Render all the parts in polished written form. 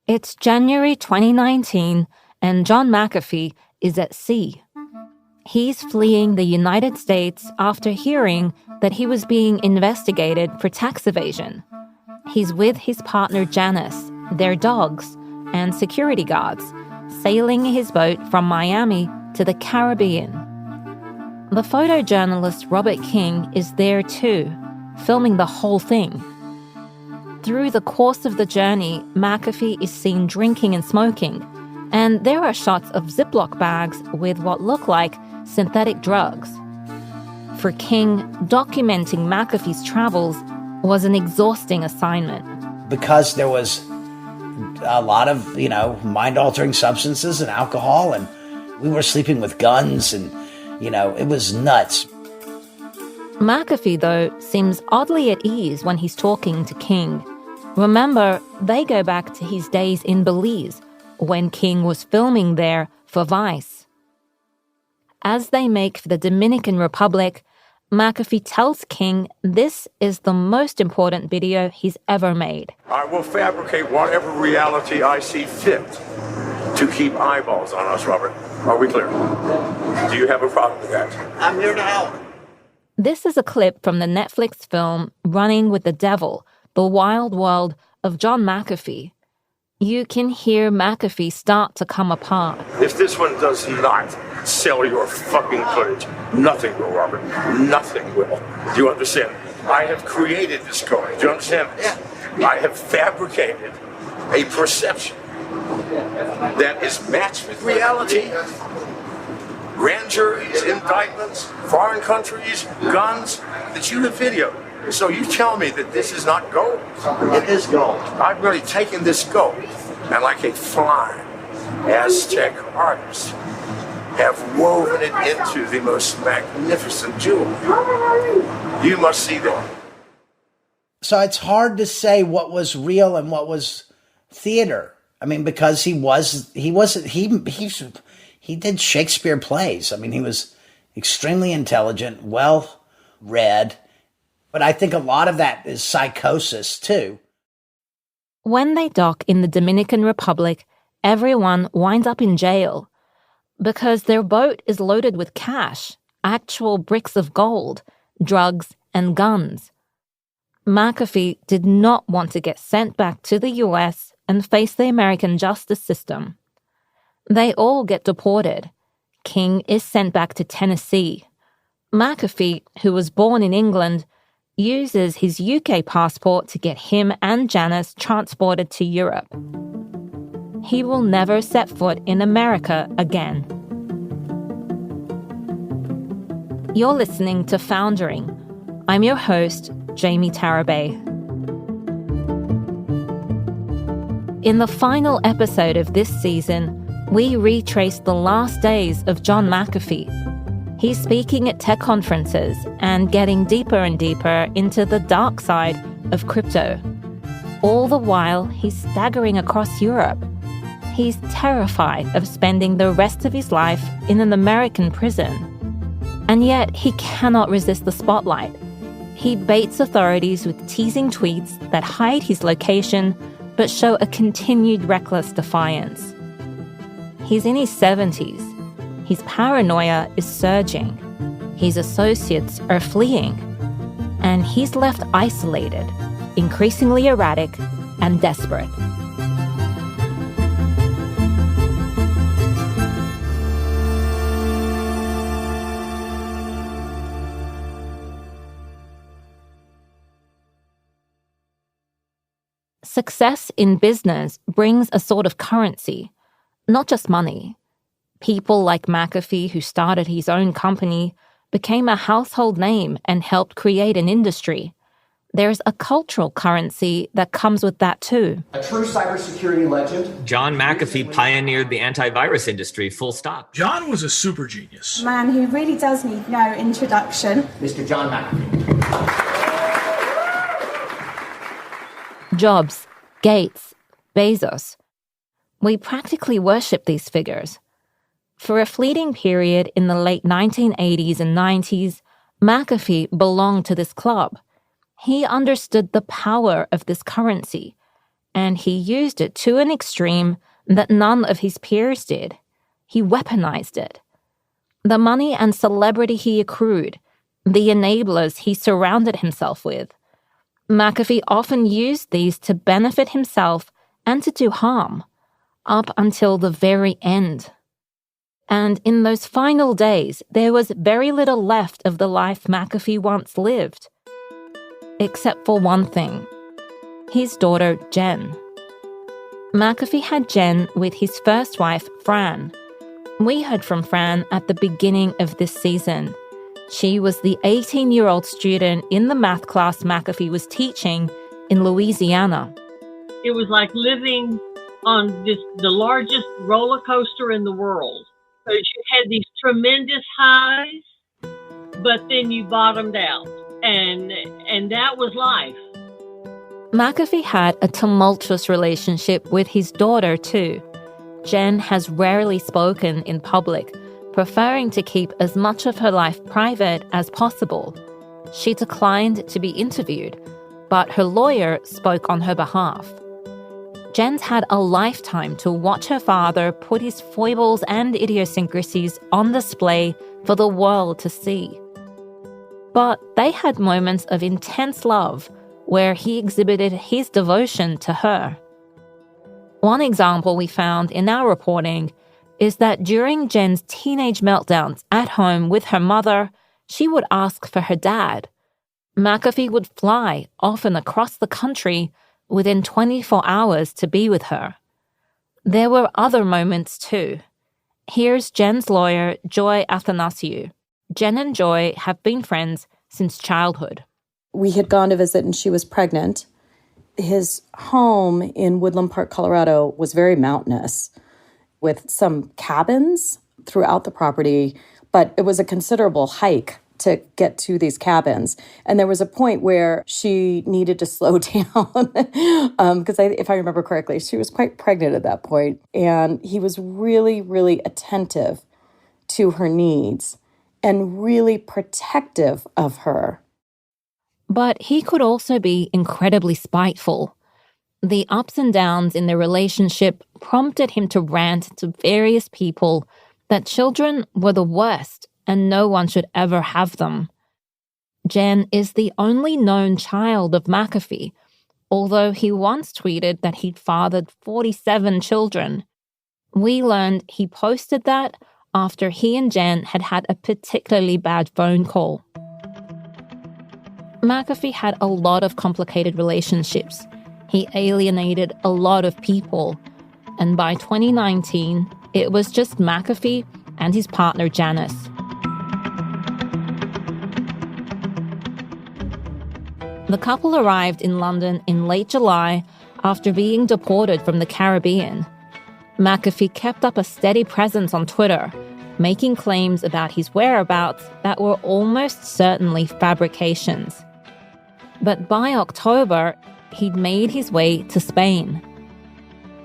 It's January 2019, and John McAfee is at sea. He's fleeing the United States after hearing that he was being investigated for tax evasion. He's with his partner Janice, their dogs, and security guards, sailing his boat from Miami to the Caribbean. The photojournalist Robert King is there too, filming the whole thing. Through the course of the journey, McAfee is seen drinking and smoking, and there are shots of Ziploc bags with what look like synthetic drugs. For King, documenting McAfee's travels was an exhausting assignment. Because there was a lot of, mind-altering substances and alcohol, and we were sleeping with guns, and, it was nuts. McAfee, though, seems oddly at ease when he's talking to King. Remember, they go back to his days in Belize, when King was filming there for Vice. As they make for the Dominican Republic, McAfee tells King this is the most important video he's ever made. I will fabricate whatever reality I see fit to keep eyeballs on us, Robert. Are we clear? Do you have a problem with that? I'm here to help. This is a clip from the Netflix film Running with the Devil, The Wild World of John McAfee. You can hear McAfee start to come apart. If this one does not sell your fucking footage, nothing will, Robert. Nothing will. Do you understand? I have created this story. Do you understand? Yeah. I have fabricated a perception that is matched with reality. Grand juries, indictments, foreign countries, guns that you have videoed. So you tell me that this is not gold? It is gold. I've really taken this gold and, like a flying Aztec artist, have woven it into the most magnificent jewel. You must see that. So it's hard to say what was real and what was theater. I mean, because he did Shakespeare plays. I mean, he was extremely intelligent, well read. But I think a lot of that is psychosis, too. When they dock in the Dominican Republic, everyone winds up in jail because their boat is loaded with cash, actual bricks of gold, drugs, and guns. McAfee did not want to get sent back to the US and face the American justice system. They all get deported. King is sent back to Tennessee. McAfee, who was born in England, uses his UK passport to get him and Janice transported to Europe. He will never set foot in America again. You're listening to Foundering. I'm your host, Jamie Tarabay. In the final episode of this season, we retrace the last days of John McAfee. He's speaking at tech conferences and getting deeper and deeper into the dark side of crypto. All the while, he's staggering across Europe. He's terrified of spending the rest of his life in an American prison. And yet, he cannot resist the spotlight. He baits authorities with teasing tweets that hide his location but show a continued reckless defiance. He's in his 70s. His paranoia is surging. His associates are fleeing. And he's left isolated, increasingly erratic, and desperate. Success in business brings a sort of currency, not just money. People like McAfee, who started his own company, became a household name and helped create an industry. There's a cultural currency that comes with that too. A true cybersecurity legend. John McAfee pioneered the antivirus industry, full stop. John was a super genius. A man who really does need no introduction. Mr. John McAfee. Jobs, Gates, Bezos. We practically worship these figures. For a fleeting period in the late 1980s and 90s, McAfee belonged to this club. He understood the power of this currency, and he used it to an extreme that none of his peers did. He weaponized it. The money and celebrity he accrued, the enablers he surrounded himself with, McAfee often used these to benefit himself and to do harm, up until the very end. And in those final days, there was very little left of the life McAfee once lived. Except for one thing. His daughter, Jen. McAfee had Jen with his first wife, Fran. We heard from Fran at the beginning of this season. She was the 18-year-old student in the math class McAfee was teaching in Louisiana. It was like living on the largest roller coaster in the world. So you had these tremendous highs, but then you bottomed out. And that was life. McAfee had a tumultuous relationship with his daughter, too. Jen has rarely spoken in public, preferring to keep as much of her life private as possible. She declined to be interviewed, but her lawyer spoke on her behalf. Jen's had a lifetime to watch her father put his foibles and idiosyncrasies on display for the world to see. But they had moments of intense love where he exhibited his devotion to her. One example we found in our reporting is that during Jen's teenage meltdowns at home with her mother, she would ask for her dad. McAfee would fly, often across the country, within 24 hours to be with her. There were other moments too. Here's Jen's lawyer, Joy Athanasiou. Jen and Joy have been friends since childhood. We had gone to visit and she was pregnant. His home in Woodland Park, Colorado was very mountainous with some cabins throughout the property, but it was a considerable hike to get to these cabins. And there was a point where she needed to slow down because if I remember correctly, she was quite pregnant at that point. And he was really, really attentive to her needs and really protective of her. But he could also be incredibly spiteful. The ups and downs in their relationship prompted him to rant to various people that children were the worst and no one should ever have them. Jen is the only known child of McAfee, although he once tweeted that he'd fathered 47 children. We learned he posted that after he and Jen had had a particularly bad phone call. McAfee had a lot of complicated relationships. He alienated a lot of people. And by 2019, it was just McAfee and his partner Janice. The couple arrived in London in late July after being deported from the Caribbean. McAfee kept up a steady presence on Twitter, making claims about his whereabouts that were almost certainly fabrications. But by October, he'd made his way to Spain.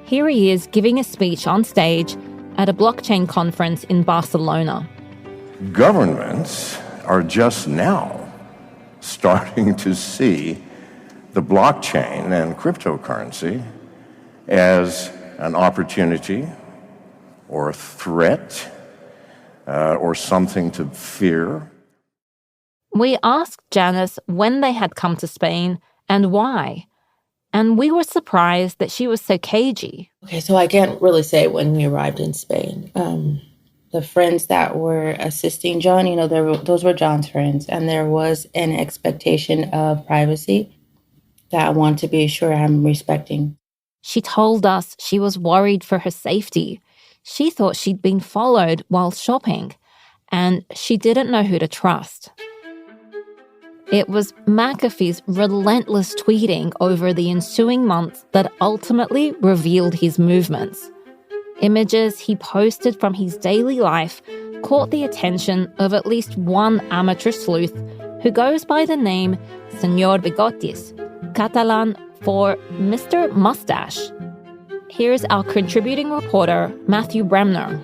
Here he is giving a speech on stage at a blockchain conference in Barcelona. Governments are just now starting to see the blockchain and cryptocurrency as an opportunity or a threat or something to fear. We asked Janice when they had come to Spain and why. And we were surprised that she was so cagey. Okay, so I can't really say when we arrived in Spain. The friends that were assisting John, those were John's friends. And there was an expectation of privacy that I want to be sure I'm respecting. She told us she was worried for her safety. She thought she'd been followed while shopping, and she didn't know who to trust. It was McAfee's relentless tweeting over the ensuing months that ultimately revealed his movements. Images he posted from his daily life caught the attention of at least one amateur sleuth who goes by the name Senyor Bigotis, Catalan for Mr. Mustache. Here's our contributing reporter, Matthew Bremner.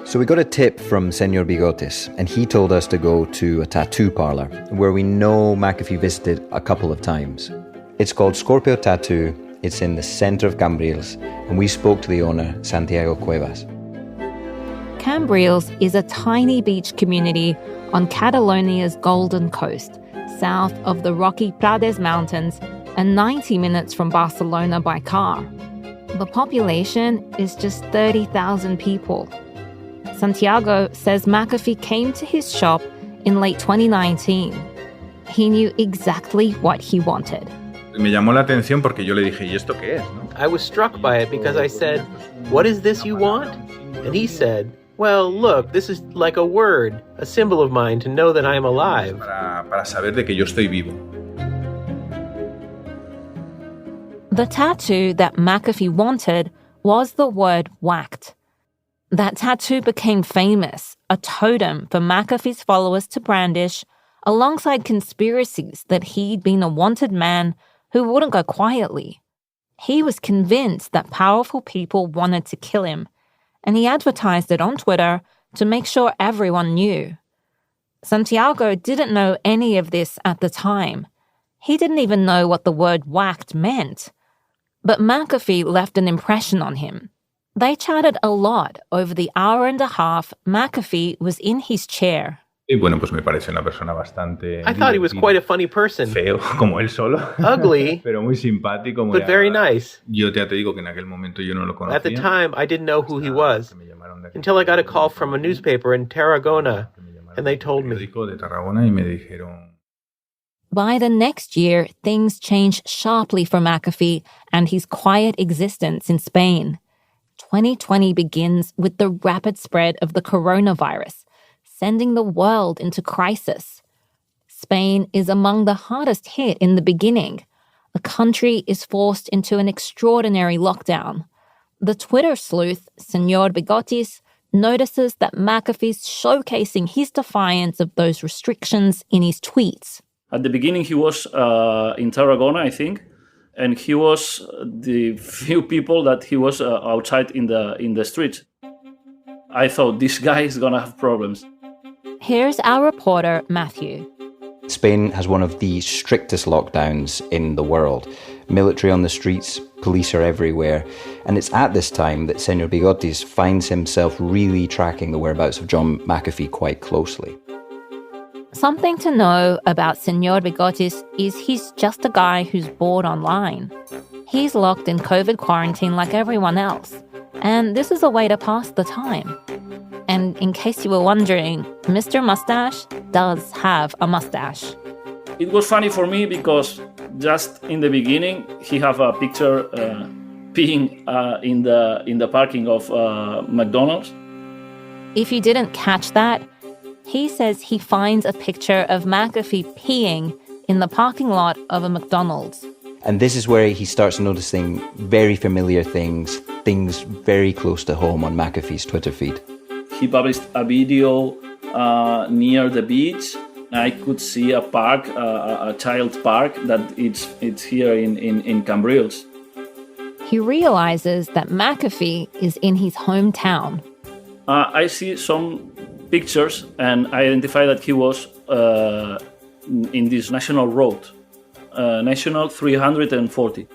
So we got a tip from Senor Bigotis, and he told us to go to a tattoo parlor where we know McAfee visited a couple of times. It's called Scorpio Tattoo It's in the center of Cambrils, and we spoke to the owner, Santiago Cuevas. Cambrils is a tiny beach community on Catalonia's Golden Coast, south of the rocky Prades Mountains and 90 minutes from Barcelona by car. The population is just 30,000 people. Santiago says McAfee came to his shop in late 2019. He knew exactly what he wanted. Me llamó la atención porque yo le dije, ¿y esto qué es? ¿No? I was struck by it because I said, "What is this you want?" And he said, "Well, look, this is like a word, a symbol of mine to know that I am alive." Para saber de que yo estoy vivo. The tattoo that McAfee wanted was the word whacked. That tattoo became famous, a totem for McAfee's followers to brandish, alongside conspiracies that he'd been a wanted man who wouldn't go quietly. He was convinced that powerful people wanted to kill him, and he advertised it on Twitter to make sure everyone knew. Santiago didn't know any of this at the time. He didn't even know what the word whacked meant. But McAfee left an impression on him. They chatted a lot over the hour and a half McAfee was in his chair. Y bueno, pues me parece una persona bastante... I thought he was quite a funny person. Feo, como él solo. Ugly, pero muy simpático. But very nice. Yo te digo que en aquel momento yo no lo conocía. At the time, I didn't know who he was, until I got a call from a newspaper in Tarragona, and they told me. De Tarragona y me dijeron... By the next year, things changed sharply for McAfee and his quiet existence in Spain. 2020 begins with the rapid spread of the coronavirus, sending the world into crisis. Spain is among the hardest hit in the beginning. The country is forced into an extraordinary lockdown. The Twitter sleuth, Señor Bigotes, notices that McAfee's showcasing his defiance of those restrictions in his tweets. At the beginning, he was in Tarragona, I think, and he was the few people that he was outside in the street. I thought, this guy is gonna have problems. Here's our reporter, Matthew. Spain has one of the strictest lockdowns in the world. Military on the streets, police are everywhere. And it's at this time that Señor Bigotes finds himself really tracking the whereabouts of John McAfee quite closely. Something to know about Señor Bigotes is he's just a guy who's bored online. He's locked in COVID quarantine like everyone else. And this is a way to pass the time. And in case you were wondering, Mr. Mustache does have a mustache. It was funny for me because just in the beginning, he have a picture peeing in the parking of McDonald's. If you didn't catch that, he says he finds a picture of McAfee peeing in the parking lot of a McDonald's. And this is where he starts noticing very familiar things very close to home on McAfee's Twitter feed. He published a video near the beach. I could see a park, a child park, that it's here in Cambrils. He realizes that McAfee is in his hometown. I see some pictures and I identify that he was in this national road, National 340.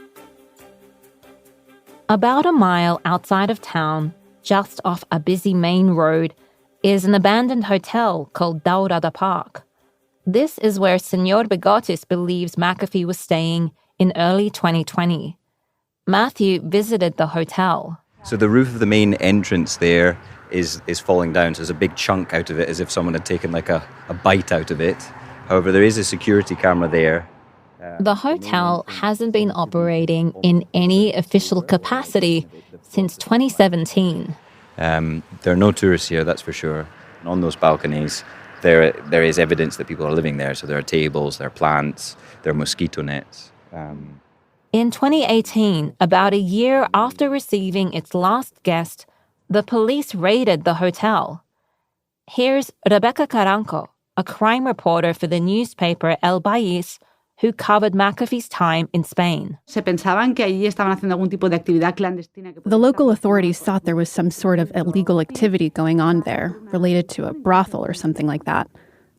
About a mile outside of town, just off a busy main road, is an abandoned hotel called Daurada Park. This is where Señor Bigotes believes McAfee was staying in early 2020. Matthew visited the hotel. So the roof of the main entrance there is falling down. So there's a big chunk out of it, as if someone had taken like a bite out of it. However, there is a security camera there. The hotel hasn't been operating in any official capacity since 2017. There are no tourists here, that's for sure. On those balconies, there is evidence that people are living there. So there are tables, there are plants, there are mosquito nets. In 2018, about a year after receiving its last guest, the police raided the hotel. Here's Rebecca Caranco, a crime reporter for the newspaper El País, who covered McAfee's time in Spain. The local authorities thought there was some sort of illegal activity going on there, related to a brothel or something like that.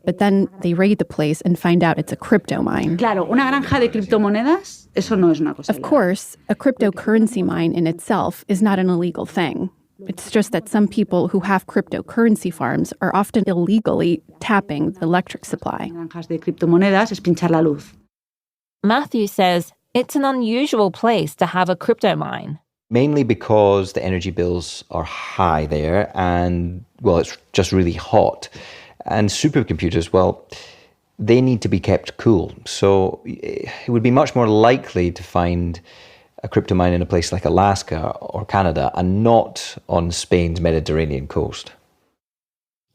But then they raid the place and find out it's a crypto mine. Claro, una granja de criptomonedas, eso no es una cosa. Of course, a cryptocurrency mine in itself is not an illegal thing. It's just that some people who have cryptocurrency farms are often illegally tapping the electric supply. Granjas de criptomonedas es pinchar la luz. Matthew says it's an unusual place to have a crypto mine. Mainly because the energy bills are high there and, well, it's just really hot. And supercomputers, well, they need to be kept cool. So it would be much more likely to find a crypto mine in a place like Alaska or Canada and not on Spain's Mediterranean coast.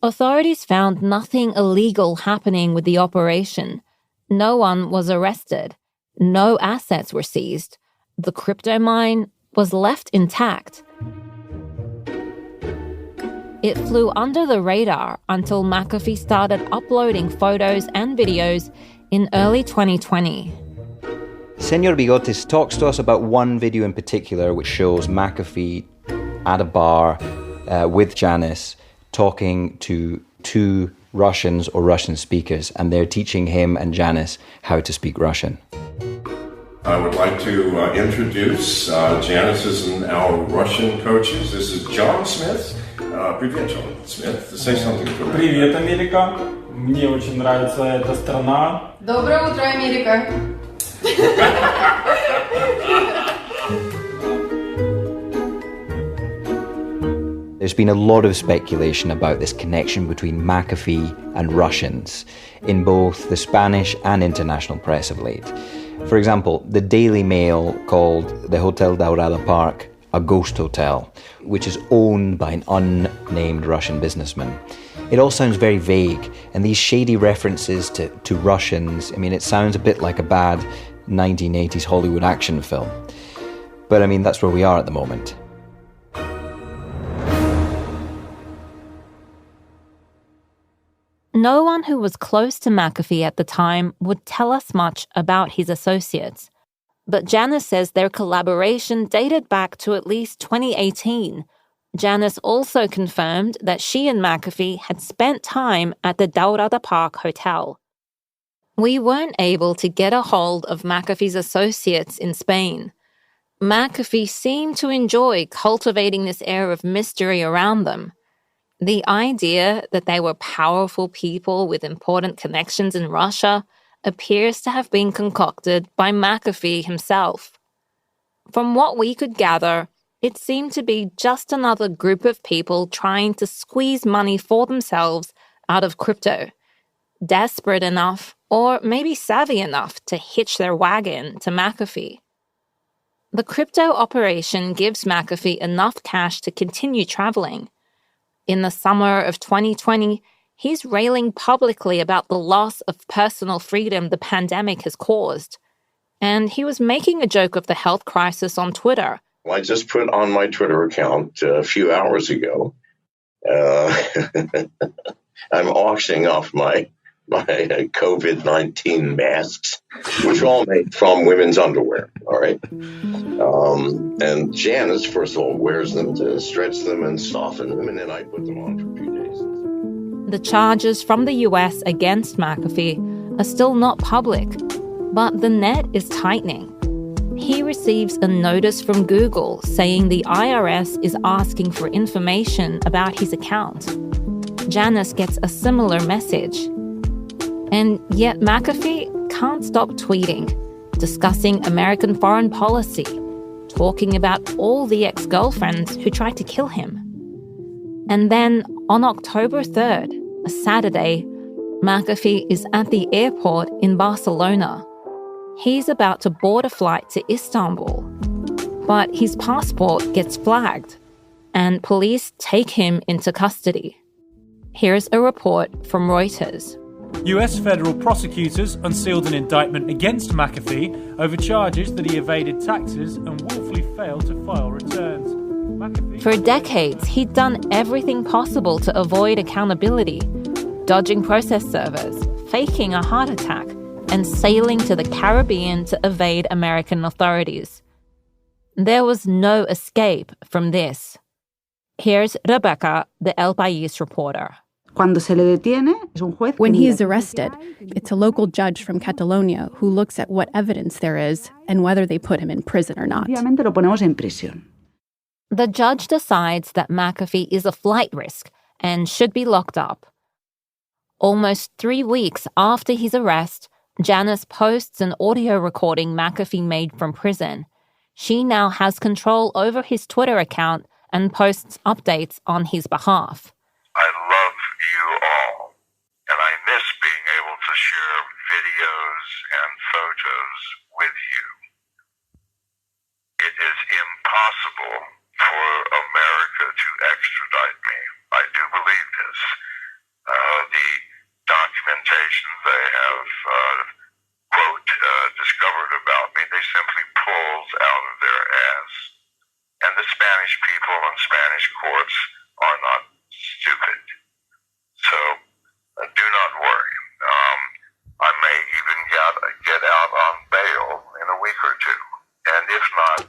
Authorities found nothing illegal happening with the operation. No one was arrested. No assets were seized. The crypto mine was left intact. It flew under the radar until McAfee started uploading photos and videos in early 2020. Senor Bigotes talks to us about one video in particular which shows McAfee at a bar with Janice talking to two Russians or Russian speakers, and they're teaching him and Janice how to speak Russian. I would like to introduce Janice is our Russian coaches. This is John Smith. Привет, John Smith. Say something for me. Привет, Америка. Мне очень нравится эта страна. Доброе утро, Америка. There's been a lot of speculation about this connection between McAfee and Russians in both the Spanish and international press of late. For example, the Daily Mail called the Hotel Daurada Park a ghost hotel, which is owned by an unnamed Russian businessman. It all sounds very vague, and these shady references to Russians, I mean, it sounds a bit like a bad 1980s Hollywood action film. But I mean, that's where we are at the moment. No one who was close to McAfee at the time would tell us much about his associates. But Janice says their collaboration dated back to at least 2018. Janice also confirmed that she and McAfee had spent time at the Daurada Park Hotel. We weren't able to get a hold of McAfee's associates in Spain. McAfee seemed to enjoy cultivating this air of mystery around them. The idea that they were powerful people with important connections in Russia appears to have been concocted by McAfee himself. From what we could gather, it seemed to be just another group of people trying to squeeze money for themselves out of crypto, desperate enough or maybe savvy enough to hitch their wagon to McAfee. The crypto operation gives McAfee enough cash to continue traveling. In the summer of 2020, he's railing publicly about the loss of personal freedom the pandemic has caused. And he was making a joke of the health crisis on Twitter. I just put on my Twitter account a few hours ago, I'm auctioning off my COVID-19 masks, which are all made from women's underwear, all right? And Janice, first of all, wears them to stretch them and soften them, and then I put them on for a few days. The charges from the US against McAfee are still not public, but the net is tightening. He receives a notice from Google saying the IRS is asking for information about his account. Janice gets a similar message. And yet McAfee can't stop tweeting, discussing American foreign policy, talking about all the ex-girlfriends who tried to kill him. And then on October 3rd, a Saturday, McAfee is at the airport in Barcelona. He's about to board a flight to Istanbul, but his passport gets flagged, and police take him into custody. Here's a report from Reuters. US federal prosecutors unsealed an indictment against McAfee over charges that he evaded taxes and willfully failed to file returns. For decades, he'd done everything possible to avoid accountability, dodging process servers, faking a heart attack, and sailing to the Caribbean to evade American authorities. There was no escape from this. Here's Rebecca, the El País reporter. Cuando se le detiene, es un juez. When he is arrested, it's a local judge from Catalonia who looks at what evidence there is and whether they put him in prison or not. Obviamente lo ponemos en prisión. The judge decides that McAfee is a flight risk and should be locked up. Almost 3 weeks after his arrest, Janice posts an audio recording McAfee made from prison. She now has control over his Twitter account and posts updates on his behalf. I love you all, and I miss being able to share videos and photos with you. It is impossible for America to extradite me. I do believe this. The documentation they have, quote, discovered about me, they simply pulls out of their ass. And the Spanish people and Spanish courts are not stupid. So do not worry. I may even get out on bail in a week or two. And if not,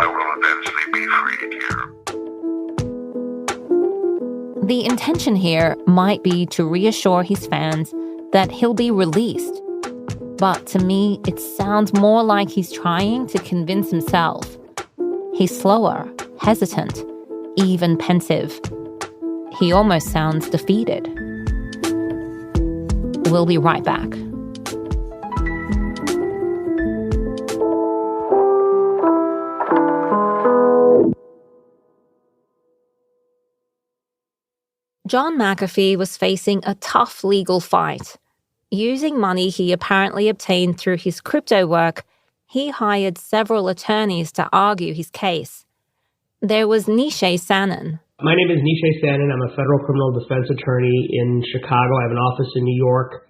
I will eventually be freed here. The intention here might be to reassure his fans that he'll be released. But to me, it sounds more like he's trying to convince himself. He's slower, hesitant, even pensive. He almost sounds defeated. We'll be right back. John McAfee was facing a tough legal fight. Using money he apparently obtained through his crypto work, he hired several attorneys to argue his case. There was Nishay Sanin. My name is Nishay Sanin. I'm a federal criminal defense attorney in Chicago. I have an office in New York.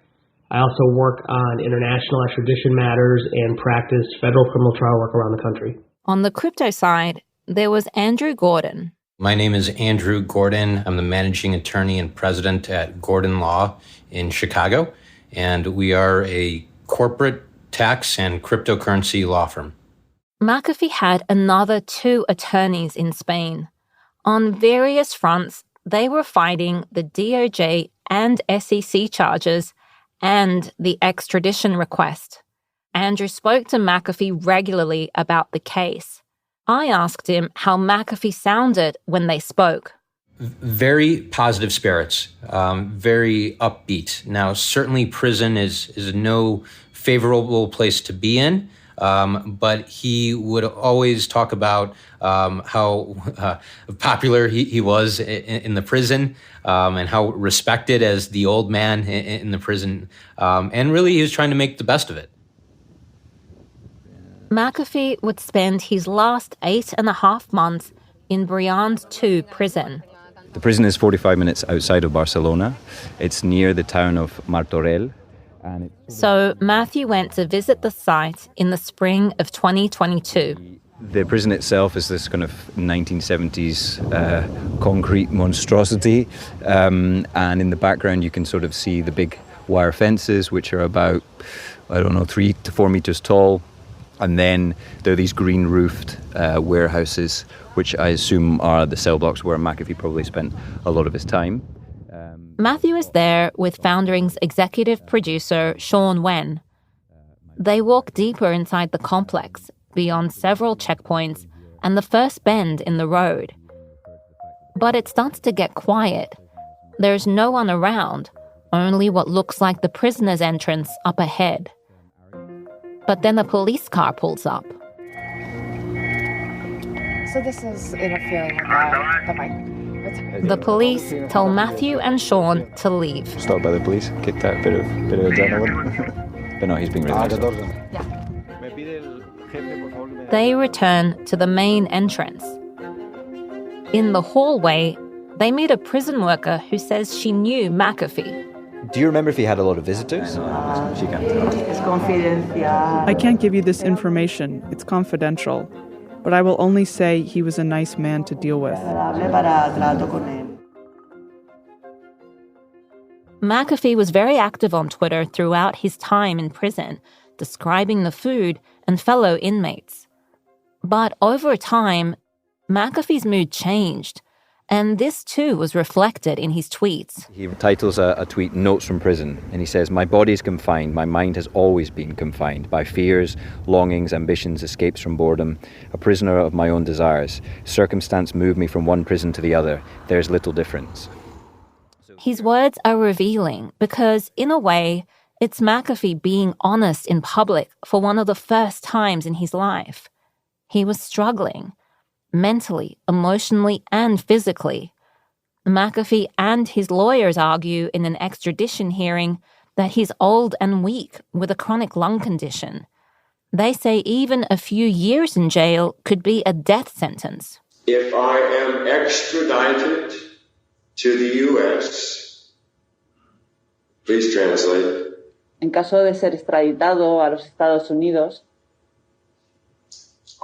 I also work on international extradition matters and practice federal criminal trial work around the country. On the crypto side, there was Andrew Gordon. My name is Andrew Gordon. I'm the managing attorney and president at Gordon Law in Chicago, and we are a corporate tax and cryptocurrency law firm. McAfee had another 2 attorneys in Spain. On various fronts, they were fighting the DOJ and SEC charges and the extradition request. Andrew spoke to McAfee regularly about the case. I asked him how McAfee sounded when they spoke. Very positive spirits, very upbeat. Now, certainly prison is no favorable place to be in, but he would always talk about how popular he was in the prison and how respected as the old man in the prison. And really, he was trying to make the best of it. McAfee would spend his last 8.5 months in Briand 2 prison. The prison is 45 minutes outside of Barcelona. It's near the town of Martorell. So Matthew went to visit the site in the spring of 2022. The prison itself is this kind of 1970s concrete monstrosity. And in the background, you can sort of see the big wire fences, which are about, 3 to 4 meters tall. And then there are these green-roofed warehouses, which I assume are the cell blocks where McAfee probably spent a lot of his time. Matthew is there with Foundering's executive producer, Sean Wen. They walk deeper inside the complex, beyond several checkpoints and the first bend in the road. But it starts to get quiet. There's no one around, only what looks like the prisoner's entrance up ahead. But then a police car pulls up. So this is interfering with the mic. The police tell Matthew and Sean to leave. Stopped by the police, kicked out a bit of adrenaline. But no, he's being really nice. They return to the main entrance. In the hallway, they meet a prison worker who says she knew McAfee. Do you remember if he had a lot of visitors? She can't tell. I can't give you this information. It's confidential. But I will only say he was a nice man to deal with. McAfee was very active on Twitter throughout his time in prison, describing the food and fellow inmates. But over time, McAfee's mood changed, And this too was reflected in his tweets. He titles a tweet, Notes from Prison, and he says, "My body is confined, my mind has always been confined by fears, longings, ambitions, escapes from boredom, a prisoner of my own desires. Circumstance moved me from one prison to the other. There's little difference." His words are revealing because, in a way, it's McAfee being honest in public for one of the first times in his life. He was struggling, mentally, emotionally, and physically. McAfee and his lawyers argue in an extradition hearing that he's old and weak with a chronic lung condition. They say even a few years in jail could be a death sentence. If I am extradited to the U.S., please translate. En caso de ser extraditado a los Estados Unidos,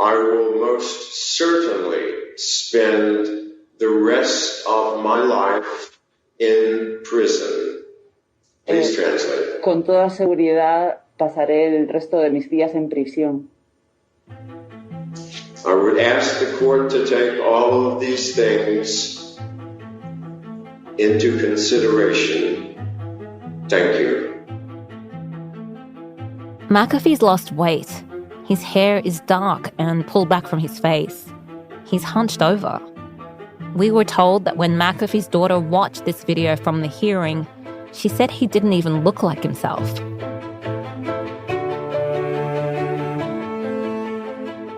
I will most certainly spend the rest of my life in prison. Please translate. Con toda seguridad pasaré el resto de mis días en prisión. I would ask the court to take all of these things into consideration. Thank you. McAfee's lost weight. His hair is dark and pulled back from his face. He's hunched over. We were told that when McAfee's daughter watched this video from the hearing, she said he didn't even look like himself.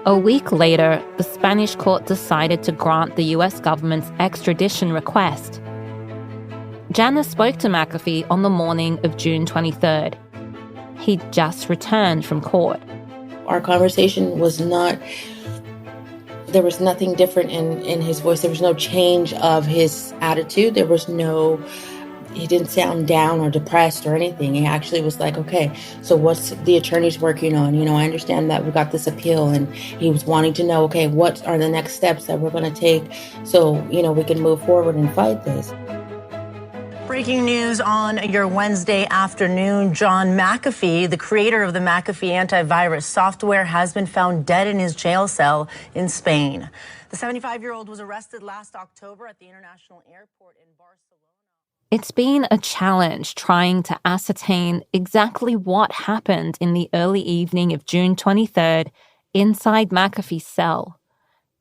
A week later, the Spanish court decided to grant the US government's extradition request. Janice spoke to McAfee on the morning of June 23rd. He'd just returned from court. Our conversation was not, there was nothing different in his voice. There was no change of his attitude. There was no, he didn't sound down or depressed or anything. He actually was like, okay, so what's the attorneys working on? You know, I understand that we got this appeal, and he was wanting to know, okay, what are the next steps that we're going to take so, you know, we can move forward and fight this. Breaking news on your Wednesday afternoon. John McAfee, the creator of the McAfee antivirus software, has been found dead in his jail cell in Spain. The 75-year-old was arrested last October at the international airport in Barcelona. It's been a challenge trying to ascertain exactly what happened in the early evening of June 23rd inside McAfee's cell.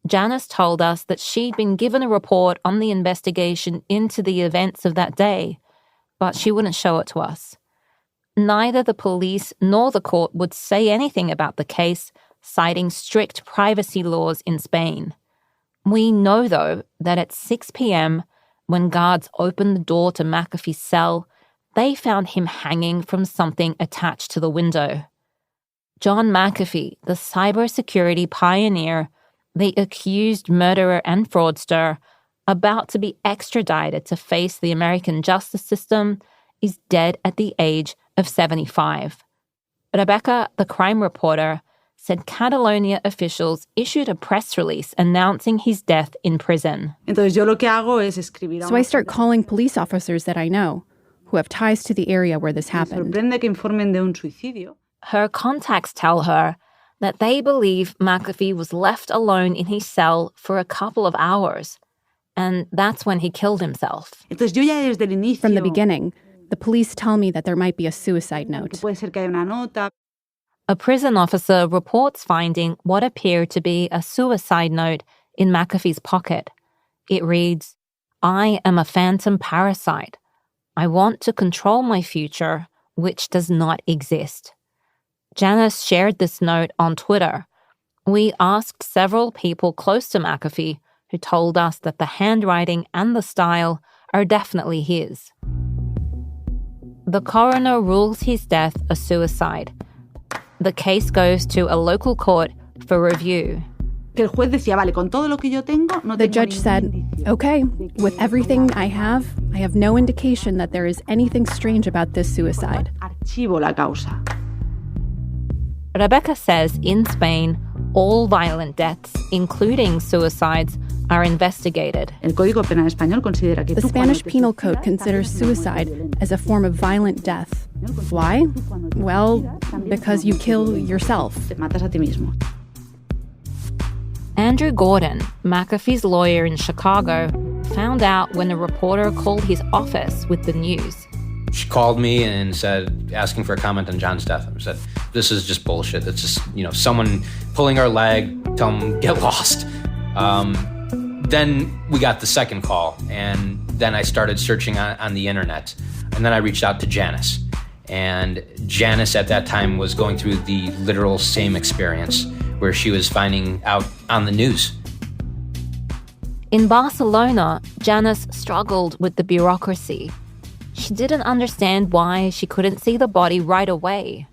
Janice told us that she'd been given a report on the investigation into the events of that day, but she wouldn't show it to us. Neither the police nor the court would say anything about the case, citing strict privacy laws in Spain. We know, though, that at 6 p.m., when guards opened the door to McAfee's cell, they found him hanging from something attached to the window. John McAfee, the cybersecurity pioneer, the accused murderer and fraudster, about to be extradited to face the American justice system, is dead at the age of 75. Rebecca, the crime reporter, said Catalonia officials issued a press release announcing his death in prison. So I start calling police officers that I know, who have ties to the area where this happened. Her contacts tell her that they believe McAfee was left alone in his cell for a couple of hours, and that's when he killed himself. From the beginning, the police tell me that there might be a suicide note. A prison officer reports finding what appeared to be a suicide note in McAfee's pocket. It reads, "I am a phantom parasite. I want to control my future, which does not exist." Janice shared this note on Twitter. We asked several people close to McAfee who told us that the handwriting and the style are definitely his. The coroner rules his death a suicide. The case goes to a local court for review. The judge said, okay, with everything I have no indication that there is anything strange about this suicide. Rebecca says in Spain, all violent deaths, including suicides, are investigated. The Spanish Penal Code considers suicide as a form of violent death. Why? Well, because you kill yourself. Andrew Gordon, McAfee's lawyer in Chicago, found out when a reporter called his office with the news. She called me and said, asking for a comment on John's death. I said, this is just bullshit. It's just, someone pulling our leg, tell them, get lost. Then we got the second call, and then I started searching on the internet. And then I reached out to Janice. And Janice at that time was going through the literal same experience where she was finding out on the news. In Barcelona, Janice struggled with the bureaucracy. She didn't understand why she couldn't see the body right away.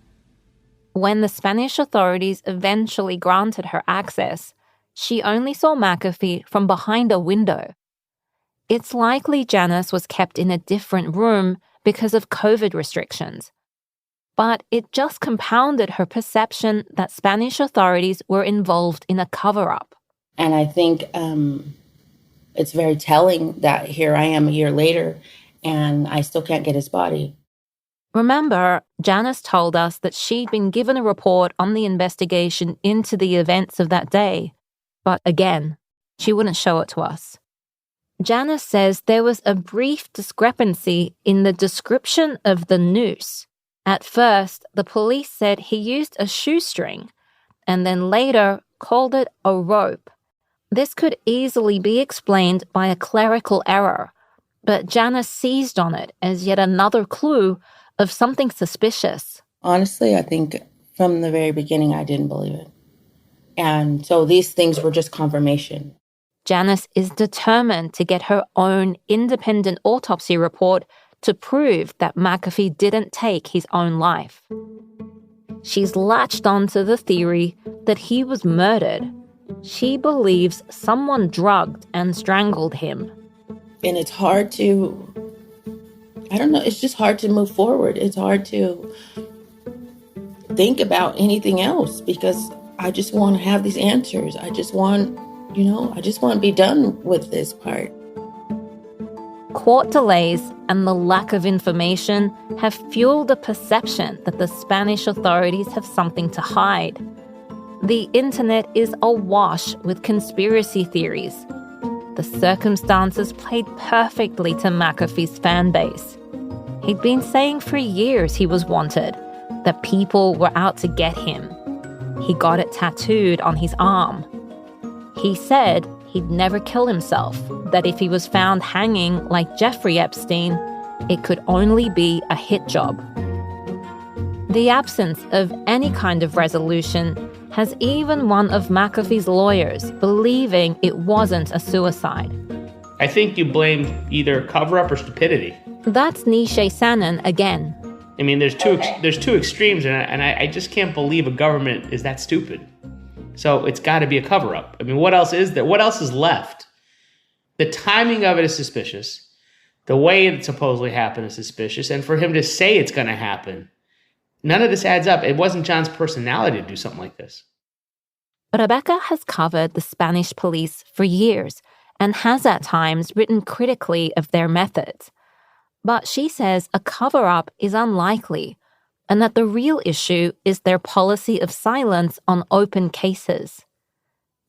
When the Spanish authorities eventually granted her access, she only saw McAfee from behind a window. It's likely Janice was kept in a different room because of COVID restrictions. But it just compounded her perception that Spanish authorities were involved in a cover-up. And I think it's very telling that here I am a year later and I still can't get his body. Remember, Janice told us that she'd been given a report on the investigation into the events of that day. But again, she wouldn't show it to us. Janice says there was a brief discrepancy in the description of the noose. At first, the police said he used a shoestring, and then later called it a rope. This could easily be explained by a clerical error, but Janice seized on it as yet another clue of something suspicious. Honestly, I think from the very beginning, I didn't believe it. And so these things were just confirmation. Janice is determined to get her own independent autopsy report to prove that McAfee didn't take his own life. She's latched onto the theory that he was murdered. She believes someone drugged and strangled him. And it's hard to, it's just hard to move forward. It's hard to think about anything else because I just want to have these answers. I just want to be done with this part. Court delays and the lack of information have fueled a perception that the Spanish authorities have something to hide. The internet is awash with conspiracy theories. The circumstances played perfectly to McAfee's fan base. He'd been saying for years he was wanted, that people were out to get him. He got it tattooed on his arm. He said he'd never kill himself, that if he was found hanging like Jeffrey Epstein, it could only be a hit job. The absence of any kind of resolution has even one of McAfee's lawyers believing it wasn't a suicide. I think you blame either cover-up or stupidity. That's Nishe Sanin again. I mean, there's two extremes, and I just can't believe a government is that stupid. So it's got to be a cover-up. I mean, what else is there? What else is left? The timing of it is suspicious. The way it supposedly happened is suspicious. And for him to say it's going to happen, none of this adds up. It wasn't John's personality to do something like this. Rebecca has covered the Spanish police for years and has at times written critically of their methods. But she says a cover-up is unlikely, and that the real issue is their policy of silence on open cases.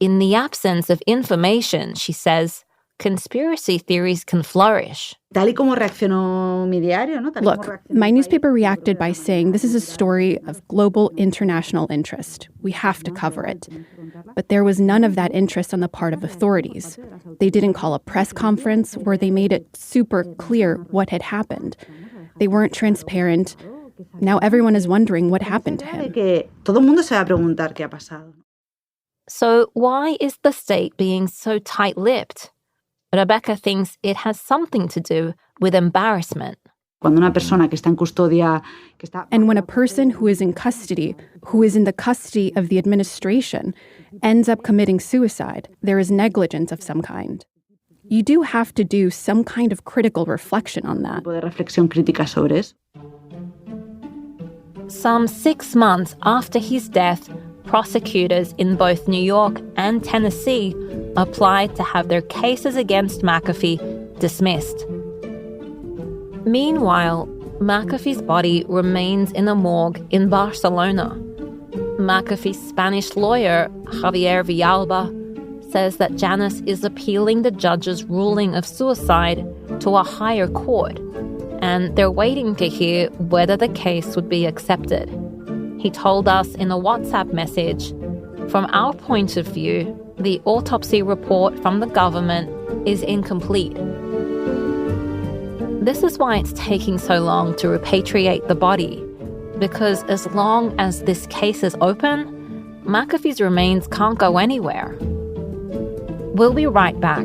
In the absence of information, she says, conspiracy theories can flourish. Look, my newspaper reacted by saying this is a story of global international interest. We have to cover it. But there was none of that interest on the part of authorities. They didn't call a press conference where they made it super clear what had happened. They weren't transparent. Now everyone is wondering what happened to him. So why is the state being so tight-lipped? Rebecca thinks it has something to do with embarrassment. And when a person who is in custody, who is in the custody of the administration, ends up committing suicide, there is negligence of some kind. You do have to do some kind of critical reflection on that. Some 6 months after his death, prosecutors in both New York and Tennessee applied to have their cases against McAfee dismissed. Meanwhile, McAfee's body remains in a morgue in Barcelona. McAfee's Spanish lawyer, Javier Villalba, says that Janice is appealing the judge's ruling of suicide to a higher court, and they're waiting to hear whether the case would be accepted. He told us in a WhatsApp message, "From our point of view, the autopsy report from the government is incomplete." This is why it's taking so long to repatriate the body, because as long as this case is open, McAfee's remains can't go anywhere. We'll be right back.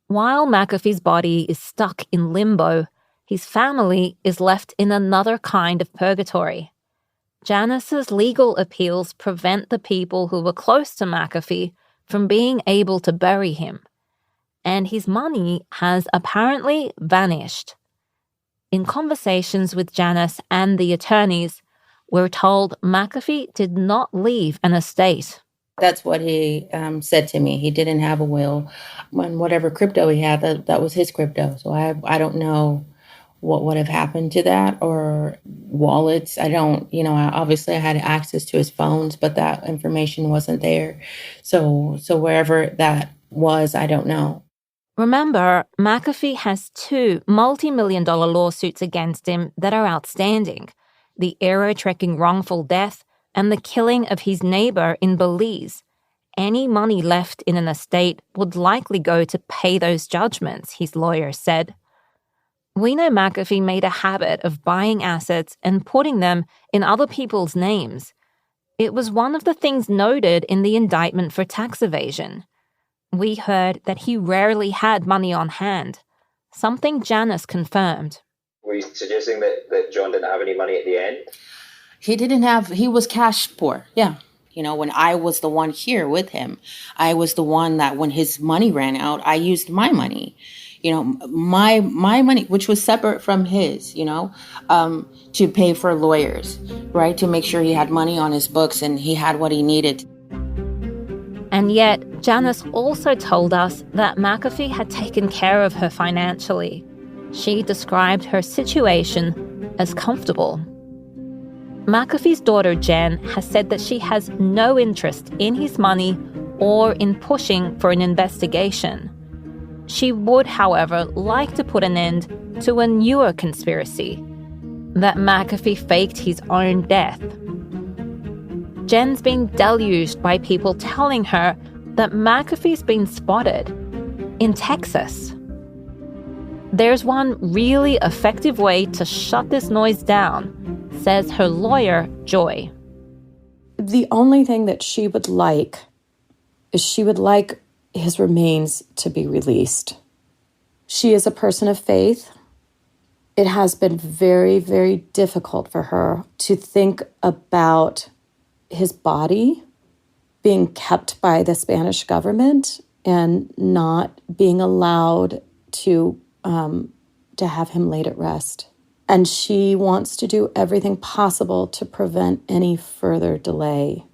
While McAfee's body is stuck in limbo, his family is left in another kind of purgatory. Janice's legal appeals prevent the people who were close to McAfee from being able to bury him, and his money has apparently vanished. In conversations with Janice and the attorneys, we're told McAfee did not leave an estate. That's what he said to me. He didn't have a will. When whatever crypto he had, that was his crypto. So I don't know what would have happened to that, or wallets. I don't, obviously I had access to his phones, but that information wasn't there. So wherever that was, I don't know. Remember, McAfee has 2 multi-million-dollar lawsuits against him that are outstanding: the arrow-trekking wrongful death and the killing of his neighbor in Belize. Any money left in an estate would likely go to pay those judgments, his lawyer said. We know McAfee made a habit of buying assets and putting them in other people's names. It was one of the things noted in the indictment for tax evasion. We heard that he rarely had money on hand, something Janice confirmed. Were you suggesting that John didn't have any money at the end? He was cash poor, yeah. When I was the one here with him, I was the one that when his money ran out, I used my money. My money, which was separate from his, to pay for lawyers, right? To make sure he had money on his books and he had what he needed. And yet, Janice also told us that McAfee had taken care of her financially. She described her situation as comfortable. McAfee's daughter Jen has said that she has no interest in his money or in pushing for an investigation. She would, however, like to put an end to a newer conspiracy, that McAfee faked his own death. Jen's been deluged by people telling her that McAfee's been spotted in Texas. There's one really effective way to shut this noise down, says her lawyer, Joy. The only thing that she would like is she would like his remains to be released. She is a person of faith. It has been very, very difficult for her to think about his body being kept by the Spanish government and not being allowed to have him laid at rest. And she wants to do everything possible to prevent any further delay.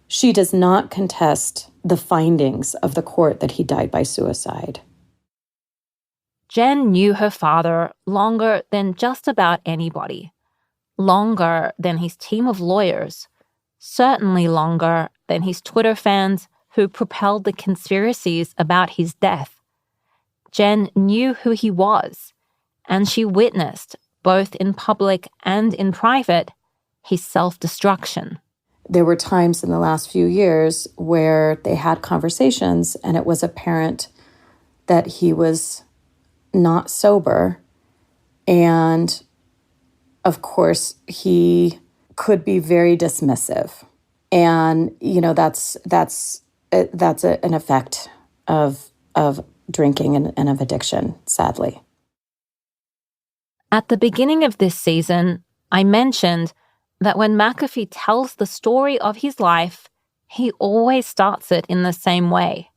She does not contest the findings of the court that he died by suicide. Jen knew her father longer than just about anybody, longer than his team of lawyers, certainly longer than his Twitter fans who propelled the conspiracies about his death. Jen knew who he was, and she witnessed, both in public and in private, his self-destruction. There were times in the last few years where they had conversations and it was apparent that he was not sober. And of course, he could be very dismissive. And, that's an effect of drinking and of addiction, sadly. At the beginning of this season, I mentioned that when McAfee tells the story of his life, he always starts it in the same way.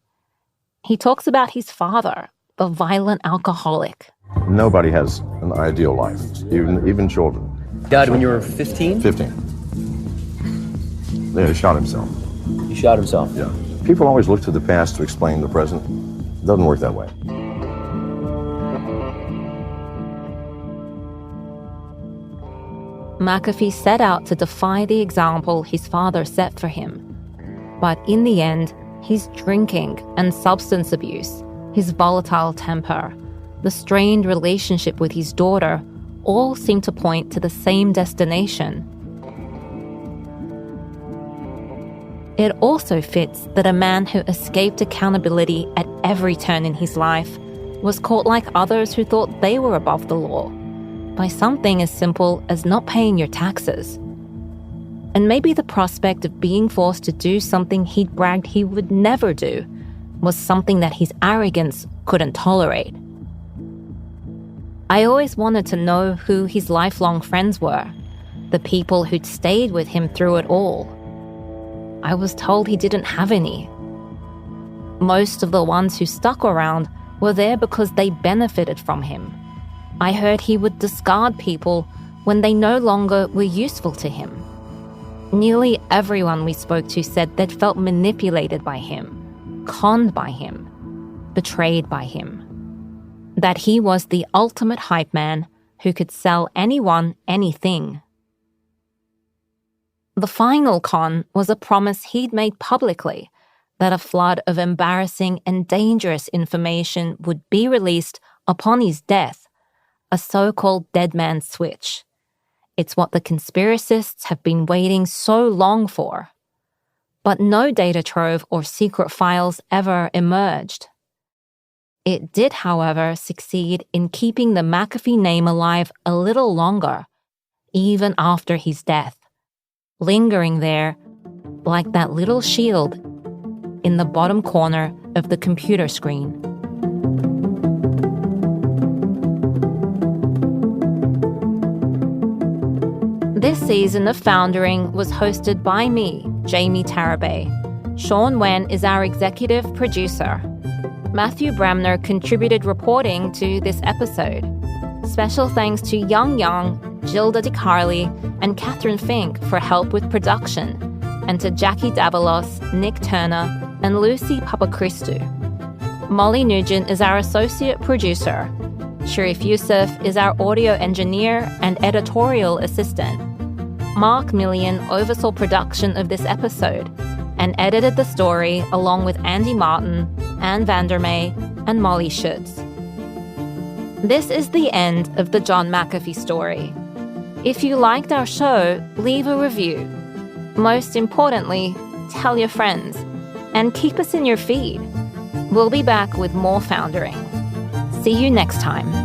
He talks about his father, the violent alcoholic. Nobody has an ideal life, even children. Died when you were 15? 15. Yeah, he shot himself. He shot himself? Yeah. People always look to the past to explain the present. It doesn't work that way. McAfee set out to defy the example his father set for him. But in the end, his drinking and substance abuse, his volatile temper, the strained relationship with his daughter all seem to point to the same destination. It also fits that a man who escaped accountability at every turn in his life was caught like others who thought they were above the law, by something as simple as not paying your taxes. And maybe the prospect of being forced to do something he'd bragged he would never do was something that his arrogance couldn't tolerate. I always wanted to know who his lifelong friends were, the people who'd stayed with him through it all. I was told he didn't have any. Most of the ones who stuck around were there because they benefited from him. I heard he would discard people when they no longer were useful to him. Nearly everyone we spoke to said they'd felt manipulated by him, conned by him, betrayed by him. That he was the ultimate hype man who could sell anyone anything. The final con was a promise he'd made publicly that a flood of embarrassing and dangerous information would be released upon his death, a so-called dead man's switch. It's what the conspiracists have been waiting so long for. But no data trove or secret files ever emerged. It did, however, succeed in keeping the McAfee name alive a little longer, even after his death, lingering there like that little shield in the bottom corner of the computer screen. This season of Foundering was hosted by me, Jamie Tarabay. Sean Wen is our executive producer. Matthew Bremner contributed reporting to this episode. Special thanks to Young Young, Gilda DiCarli, and Catherine Fink for help with production, and to Jackie Davalos, Nick Turner, and Lucy Papachristou. Molly Nugent is our associate producer. Sharif Youssef is our audio engineer and editorial assistant. Mark Millian oversaw production of this episode and edited the story along with Andy Martin, Anne Vandermeer, and Molly Schutz. This is the end of the John McAfee story. If you liked our show, leave a review. Most importantly, tell your friends and keep us in your feed. We'll be back with more Foundering. See you next time.